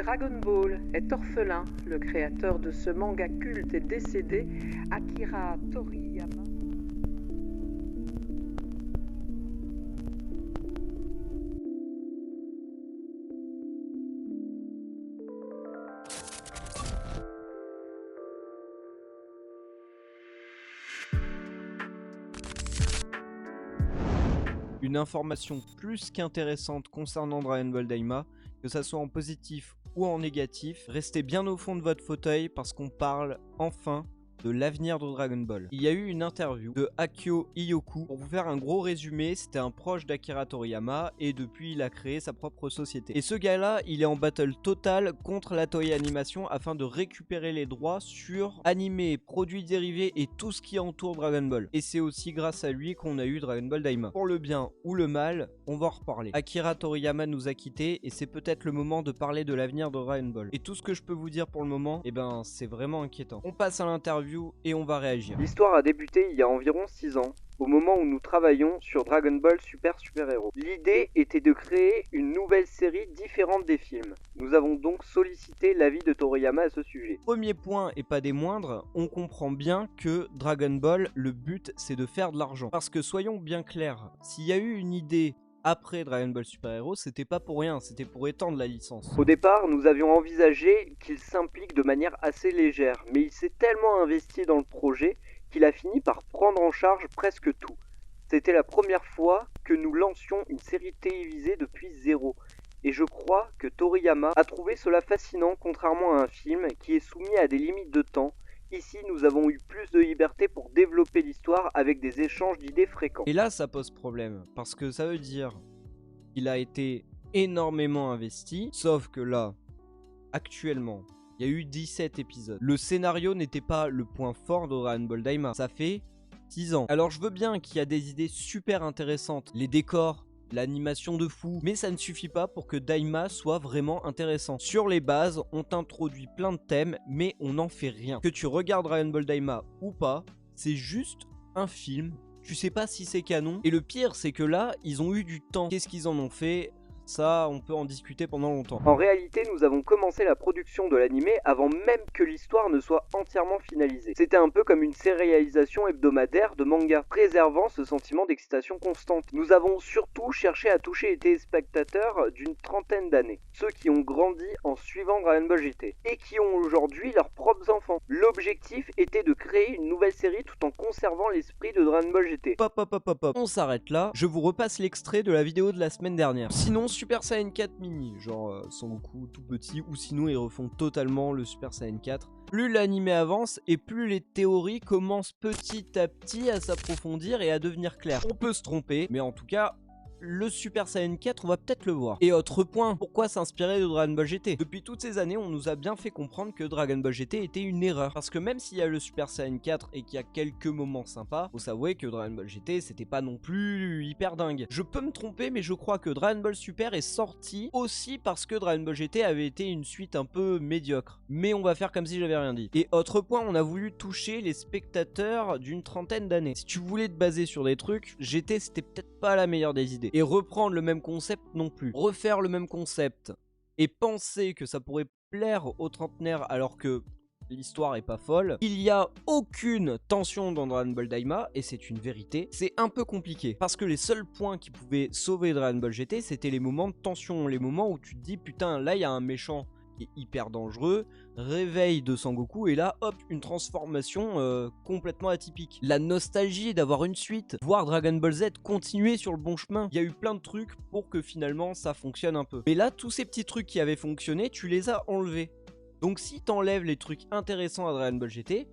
Dragon Ball est orphelin. Le créateur de ce manga culte est décédé, Akira Toriyama. Une information plus qu'intéressante concernant Dragon Ball Daima, que ça soit en positif ou en négatif, restez bien au fond de votre fauteuil parce qu'on parle enfin de l'avenir de Dragon Ball. Il y a eu une interview de Akio Iyoku. Pour vous faire un gros résumé, c'était un proche d'Akira Toriyama et depuis il a créé sa propre société. Et ce gars-là, il est en battle total contre la Toei Animation afin de récupérer les droits sur animés, produits dérivés et tout ce qui entoure Dragon Ball. Et c'est aussi grâce à lui qu'on a eu Dragon Ball Daima. Pour le bien ou le mal, on va en reparler. Akira Toriyama nous a quittés et c'est peut-être le moment de parler de l'avenir de Dragon Ball. Et tout ce que je peux vous dire pour le moment, c'est vraiment inquiétant. On passe à l'interview et on va réagir. L'histoire a débuté il y a environ 6 ans, au moment où nous travaillions sur Dragon Ball Super Héros. L'idée était de créer une nouvelle série différente des films. Nous avons donc sollicité l'avis de Toriyama à ce sujet. Premier point et pas des moindres, on comprend bien que Dragon Ball, le but c'est de faire de l'argent. Parce que soyons bien clairs, s'il y a eu une idée après Dragon Ball Super Héros, c'était pas pour rien, c'était pour étendre la licence. Au départ, nous avions envisagé qu'il s'implique de manière assez légère, mais il s'est tellement investi dans le projet qu'il a fini par prendre en charge presque tout. C'était la première fois que nous lancions une série télévisée depuis zéro. Et je crois que Toriyama a trouvé cela fascinant contrairement à un film qui est soumis à des limites de temps. Ici, nous avons eu plus de liberté pour développer l'histoire avec des échanges d'idées fréquents. Et là, ça pose problème, parce que ça veut dire qu'il a été énormément investi, sauf que là, actuellement, il y a eu 17 épisodes. Le scénario n'était pas le point fort de Dragon Ball Daima, ça fait 6 ans. Alors je veux bien qu'il y a des idées super intéressantes, les décors, l'animation de fou, mais ça ne suffit pas pour que Daima soit vraiment intéressant. Sur les bases, on t'introduit plein de thèmes, mais on n'en fait rien. Que tu regardes Dragon Ball Daima ou pas, c'est juste un film. Tu sais pas si c'est canon. Et le pire, c'est que là, ils ont eu du temps. Qu'est-ce qu'ils en ont fait ? Ça, on peut en discuter pendant longtemps. En réalité, nous avons commencé la production de l'animé avant même que l'histoire ne soit entièrement finalisée. C'était un peu comme une sérialisation hebdomadaire de manga, préservant ce sentiment d'excitation constante. Nous avons surtout cherché à toucher les téléspectateurs d'une trentaine d'années, ceux qui ont grandi en suivant Dragon Ball GT, et qui ont aujourd'hui leurs propres enfants. L'objectif était de créer une nouvelle série tout en conservant l'esprit de Dragon Ball GT. Hop. On s'arrête là. Je vous repasse l'extrait de la vidéo de la semaine dernière. Sinon, Super Saiyan 4 mini, genre Sangoku tout petit, ou sinon ils refont totalement le Super Saiyan 4. Plus l'animé avance et plus les théories commencent petit à petit à s'approfondir et à devenir claires. On peut se tromper, mais en tout cas, le Super Saiyan 4, on va peut-être le voir. Et autre point, pourquoi s'inspirer de Dragon Ball GT ? Depuis toutes ces années, on nous a bien fait comprendre que Dragon Ball GT était une erreur. Parce que même s'il y a le Super Saiyan 4 et qu'il y a quelques moments sympas, faut s'avouer que Dragon Ball GT, c'était pas non plus hyper dingue. Je peux me tromper, mais je crois que Dragon Ball Super est sorti aussi parce que Dragon Ball GT avait été une suite un peu médiocre. Mais on va faire comme si j'avais rien dit. Et autre point, on a voulu toucher les spectateurs d'une trentaine d'années. Si tu voulais te baser sur des trucs, GT c'était peut-être pas la meilleure des idées. Et reprendre le même concept non plus. Refaire le même concept et penser que ça pourrait plaire aux trentenaires alors que l'histoire est pas folle. Il y a aucune tension dans Dragon Ball Daima et c'est une vérité. C'est un peu compliqué parce que les seuls points qui pouvaient sauver Dragon Ball GT, c'était les moments de tension, les moments où tu te dis putain là il y a un méchant qui est hyper dangereux, réveil de Sangoku et là hop une transformation complètement atypique. La nostalgie d'avoir une suite, voir Dragon Ball Z continuer sur le bon chemin. Il y a eu plein de trucs pour que finalement ça fonctionne un peu. Mais là tous ces petits trucs qui avaient fonctionné, tu les as enlevés. Donc si t'enlèves les trucs intéressants à Dragon Ball GT,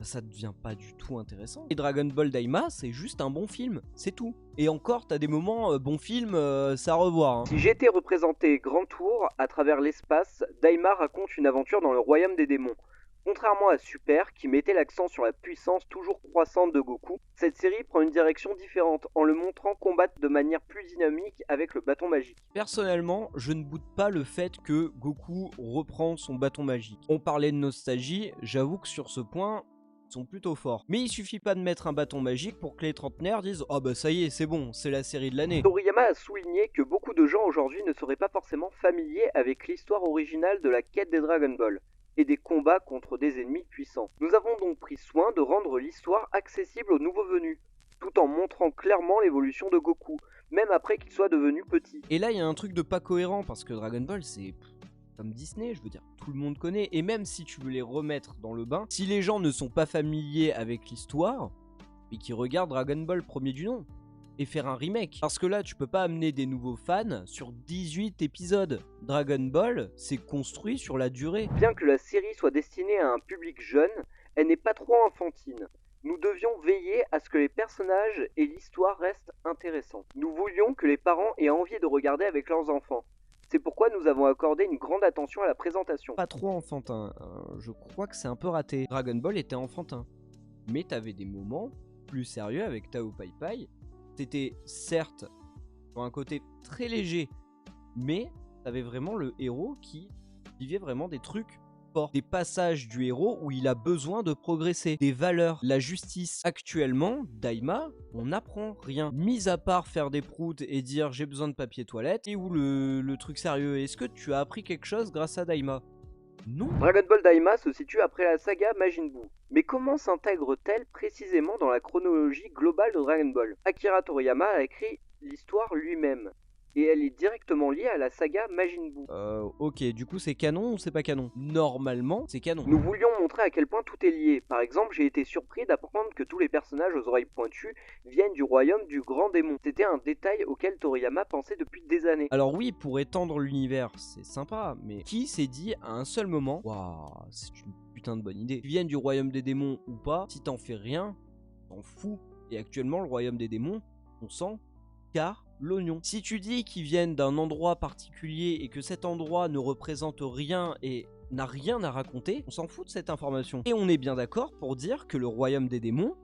ça devient pas du tout intéressant. Et Dragon Ball Daima, c'est juste un bon film, c'est tout. Et encore, t'as des moments, bon film, c'est à revoir. Hein. Si GT représentait Grand Tour à travers l'espace, Daima raconte une aventure dans le royaume des démons. Contrairement à Super, qui mettait l'accent sur la puissance toujours croissante de Goku, cette série prend une direction différente en le montrant combattre de manière plus dynamique avec le bâton magique. Personnellement, je ne boude pas le fait que Goku reprend son bâton magique. On parlait de nostalgie, j'avoue que sur ce point, Ils sont plutôt forts. Mais il suffit pas de mettre un bâton magique pour que les trentenaires disent « Oh bah ça y est, c'est bon, c'est la série de l'année ». Toriyama a souligné que beaucoup de gens aujourd'hui ne seraient pas forcément familiers avec l'histoire originale de la quête des Dragon Ball et des combats contre des ennemis puissants. Nous avons donc pris soin de rendre l'histoire accessible aux nouveaux venus, tout en montrant clairement l'évolution de Goku, même après qu'il soit devenu petit. Et là, il y a un truc de pas cohérent, parce que Dragon Ball, c'est comme Disney, je veux dire, tout le monde connaît. Et même si tu veux les remettre dans le bain, si les gens ne sont pas familiers avec l'histoire, et qui regardent Dragon Ball premier du nom, et faire un remake. Parce que là, tu peux pas amener des nouveaux fans sur 18 épisodes. Dragon Ball, c'est construit sur la durée. Bien que la série soit destinée à un public jeune, elle n'est pas trop enfantine. Nous devions veiller à ce que les personnages et l'histoire restent intéressants. Nous voulions que les parents aient envie de regarder avec leurs enfants. C'est pourquoi nous avons accordé une grande attention à la présentation. Pas trop enfantin, je crois que c'est un peu raté. Dragon Ball était enfantin. Mais t'avais des moments plus sérieux avec Tao Pai Pai. C'était certes sur un côté très léger, mais t'avais vraiment le héros qui vivait vraiment des trucs forts. Des passages du héros où il a besoin de progresser. Des valeurs. La justice. Actuellement, Daima, on n'apprend rien. Mis à part faire des proutes et dire j'ai besoin de papier toilette. Et où le truc sérieux. Est-ce que tu as appris quelque chose grâce à Daima ? Non. Dragon Ball Daima se situe après la saga Majin Buu. Mais comment s'intègre-t-elle précisément dans la chronologie globale de Dragon Ball ? Akira Toriyama a écrit l'histoire lui-même, et elle est directement liée à la saga Majin Buu. Ok, du coup c'est canon ou c'est pas canon ? Normalement, c'est canon. Nous voulions montrer à quel point tout est lié. Par exemple, j'ai été surpris d'apprendre que tous les personnages aux oreilles pointues viennent du royaume du grand démon. C'était un détail auquel Toriyama pensait depuis des années. Alors oui, pour étendre l'univers, c'est sympa, mais qui s'est dit à un seul moment, waouh, c'est une putain de bonne idée. Qu'ils viennent du royaume des démons ou pas, si t'en fais rien, t'en fous. Et actuellement, le royaume des démons, on sent car l'oignon. Si tu dis qu'ils viennent d'un endroit particulier et que cet endroit ne représente rien et n'a rien à raconter, on s'en fout de cette information. Et on est bien d'accord pour dire que le royaume des démons,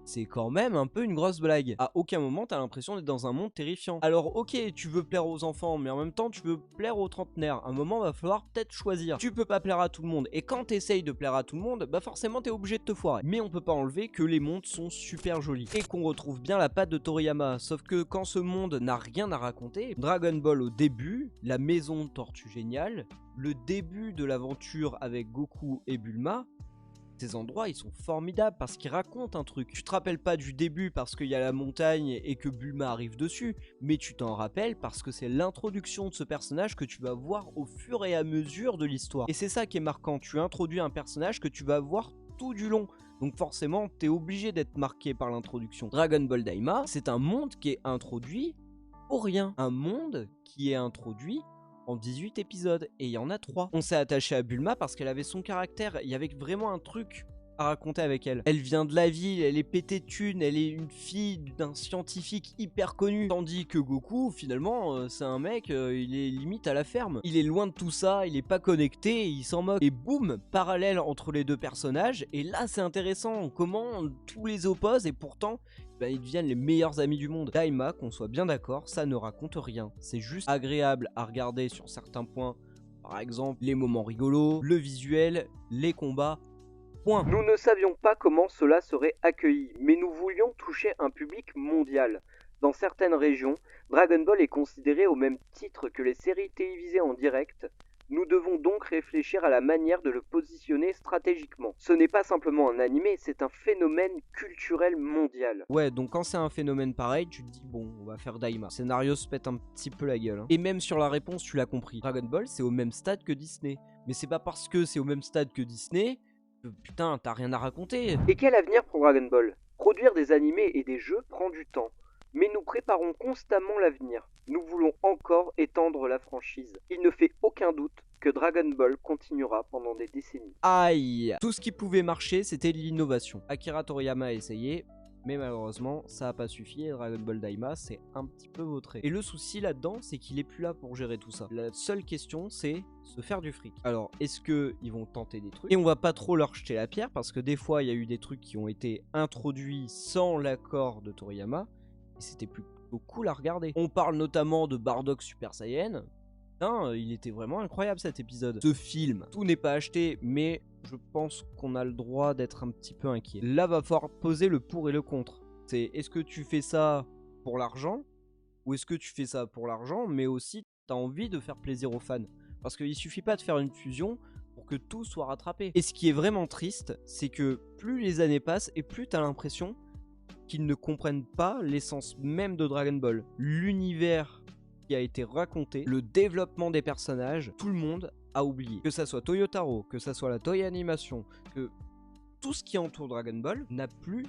c'est quand même un peu une grosse blague. À aucun moment t'as l'impression d'être dans un monde terrifiant. Alors ok, tu veux plaire aux enfants, mais en même temps tu veux plaire aux trentenaires. À un moment va falloir peut-être choisir. Tu peux pas plaire à tout le monde, et quand t'essayes de plaire à tout le monde, bah forcément t'es obligé de te foirer. Mais on peut pas enlever que les mondes sont super jolis, et qu'on retrouve bien la patte de Toriyama. Sauf que quand ce monde n'a rien à raconter, Dragon Ball au début, la maison Tortue Géniale, le début de l'aventure avec Goku et Bulma, ces endroits ils sont formidables parce qu'ils racontent un truc. Tu te rappelles pas du début parce qu'il y a la montagne et que Bulma arrive dessus, mais tu t'en rappelles parce que c'est l'introduction de ce personnage que tu vas voir au fur et à mesure de l'histoire. Et c'est ça qui est marquant, tu introduis un personnage que tu vas voir tout du long. Donc forcément t'es obligé d'être marqué par l'introduction. Dragon Ball Daima, c'est un monde qui est introduit pour rien. Un monde qui est introduit en 18 épisodes, et il y en a 3. On s'est attaché à Bulma parce qu'elle avait son caractère, il y avait vraiment un truc à raconter avec elle. Elle vient de la ville, elle est pétée de thunes, elle est une fille d'un scientifique hyper connu. Tandis que Goku, finalement, c'est un mec, il est limite à la ferme. Il est loin de tout ça, il est pas connecté, il s'en moque. Et boum, parallèle entre les deux personnages, et là c'est intéressant, comment tous les opposent, et pourtant ils deviennent les meilleurs amis du monde. Daima, qu'on soit bien d'accord, ça ne raconte rien. C'est juste agréable à regarder sur certains points. Par exemple, les moments rigolos, le visuel, les combats. Point. Nous ne savions pas comment cela serait accueilli, mais nous voulions toucher un public mondial. Dans certaines régions, Dragon Ball est considéré au même titre que les séries télévisées en direct. Nous devons donc réfléchir à la manière de le positionner stratégiquement. Ce n'est pas simplement un animé, c'est un phénomène culturel mondial. Ouais, donc quand c'est un phénomène pareil, tu te dis bon, on va faire Daima. Le scénario se pète un petit peu la gueule. Et même sur la réponse, tu l'as compris. Dragon Ball, c'est au même stade que Disney. Mais c'est pas parce que c'est au même stade que Disney que putain, t'as rien à raconter. Et quel avenir pour Dragon Ball ? Produire des animés et des jeux prend du temps. Mais nous préparons constamment l'avenir. Nous voulons encore étendre la franchise. Il ne fait aucun doute que Dragon Ball continuera pendant des décennies. Aïe. Tout ce qui pouvait marcher, c'était de l'innovation. Akira Toriyama a essayé, mais malheureusement, ça n'a pas suffi et Dragon Ball Daima, c'est un petit peu vautré. Et le souci là-dedans, c'est qu'il est plus là pour gérer tout ça. La seule question, c'est se faire du fric. Alors, est-ce qu'ils vont tenter des trucs ? Et on va pas trop leur jeter la pierre, parce que des fois, il y a eu des trucs qui ont été introduits sans l'accord de Toriyama, et c'était plutôt cool à regarder. On parle notamment de Bardock Super Saiyan, putain, il était vraiment incroyable cet épisode. Ce film, tout n'est pas acheté, mais je pense qu'on a le droit d'être un petit peu inquiet. Là, va falloir poser le pour et le contre. C'est est-ce que tu fais ça pour l'argent ou est-ce que tu fais ça pour l'argent, mais aussi t'as envie de faire plaisir aux fans. Parce qu'il suffit pas de faire une fusion pour que tout soit rattrapé. Et ce qui est vraiment triste, c'est que plus les années passent et plus t'as l'impression qu'ils ne comprennent pas l'essence même de Dragon Ball. L'univers qui a été raconté, le développement des personnages, tout le monde a oublié. Que ça soit Toyotaro, que ça soit la Toei Animation, que tout ce qui entoure Dragon Ball n'a plus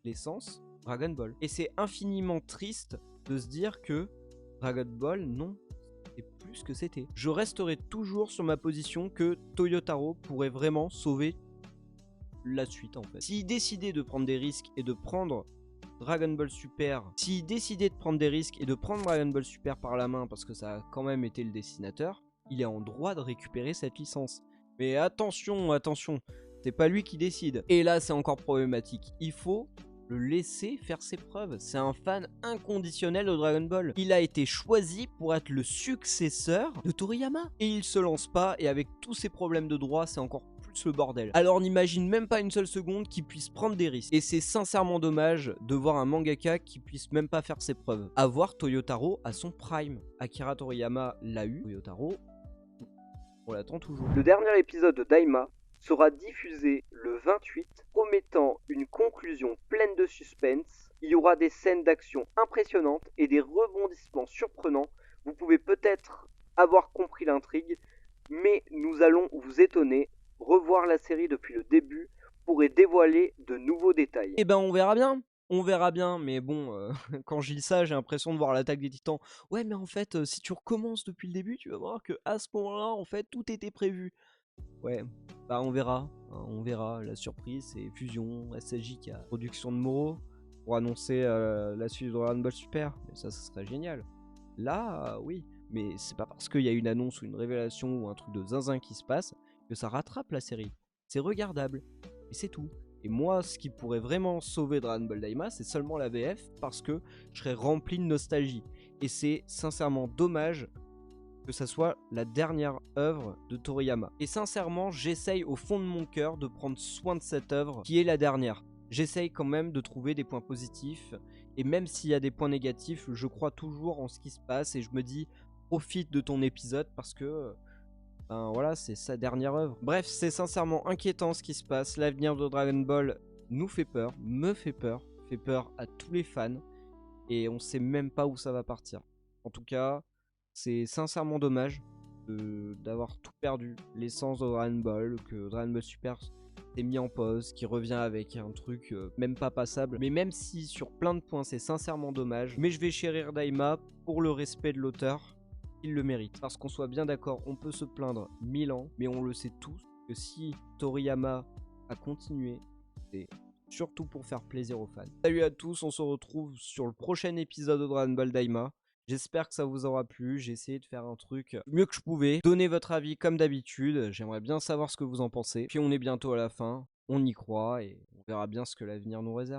l'essence Dragon Ball. Et c'est infiniment triste de se dire que Dragon Ball, non, c'est plus ce que c'était. Je resterai toujours sur ma position que Toyotaro pourrait vraiment sauver la suite en fait. S'il décidait de prendre des risques et de prendre Dragon Ball Super, s'il décidait de prendre des risques et de prendre Dragon Ball Super par la main parce que ça a quand même été le dessinateur, il est en droit de récupérer cette licence. Mais attention, attention, c'est pas lui qui décide. Et là c'est encore problématique. Il faut le laisser faire ses preuves. C'est un fan inconditionnel de Dragon Ball. Il a été choisi pour être le successeur de Toriyama. Et il se lance pas, et avec tous ces problèmes de droit, c'est encore plus le bordel. Alors n'imagine même pas une seule seconde qu'il puisse prendre des risques. Et c'est sincèrement dommage de voir un mangaka qui puisse même pas faire ses preuves. Avoir Toyotaro à son prime. Akira Toriyama l'a eu. Toyotaro, on l'attend toujours. Le dernier épisode de Daima sera diffusé le 28, promettant une conclusion pleine de suspense. Il y aura des scènes d'action impressionnantes et des rebondissements surprenants. Vous pouvez peut-être avoir compris l'intrigue, mais nous allons vous étonner. Revoir la série depuis le début pourrait dévoiler de nouveaux détails. Eh ben on verra bien. On verra bien, mais bon, quand je lis ça, j'ai l'impression de voir l'attaque des titans. Ouais, mais en fait, si tu recommences depuis le début, tu vas voir que à ce moment-là, en fait, tout était prévu. Ouais, bah on verra, hein, on verra. La surprise, c'est Fusion, SSJ, production de Moro, pour annoncer la suite de Dragon Ball Super. Mais ça serait génial. Là, oui, mais c'est pas parce qu'il y a une annonce ou une révélation ou un truc de zinzin qui se passe que ça rattrape la série. C'est regardable, et c'est tout. Et moi, ce qui pourrait vraiment sauver Dragon Ball Daima, c'est seulement la VF, parce que je serais rempli de nostalgie. Et c'est sincèrement dommage que ça soit la dernière œuvre de Toriyama. Et sincèrement, j'essaye au fond de mon cœur de prendre soin de cette œuvre qui est la dernière. J'essaye quand même de trouver des points positifs, et même s'il y a des points négatifs, je crois toujours en ce qui se passe, et je me dis, profite de ton épisode, parce que ben voilà, c'est sa dernière œuvre. Bref, c'est sincèrement inquiétant ce qui se passe. L'avenir de Dragon Ball nous fait peur, me fait peur à tous les fans, et on sait même pas où ça va partir. En tout cas, c'est sincèrement dommage d'avoir tout perdu, l'essence de Dragon Ball, que Dragon Ball Super s'est mis en pause, qui revient avec un truc même pas passable. Mais même si sur plein de points c'est sincèrement dommage, mais je vais chérir Daima pour le respect de l'auteur. Il le mérite. Parce qu'on soit bien d'accord, on peut se plaindre 1000 ans, mais on le sait tous que si Toriyama a continué, c'est surtout pour faire plaisir aux fans. Salut à tous, on se retrouve sur le prochain épisode de Dragon Ball Daima. J'espère que ça vous aura plu, j'ai essayé de faire un truc mieux que je pouvais. Donnez votre avis comme d'habitude, j'aimerais bien savoir ce que vous en pensez. Puis on est bientôt à la fin, on y croit et on verra bien ce que l'avenir nous réserve.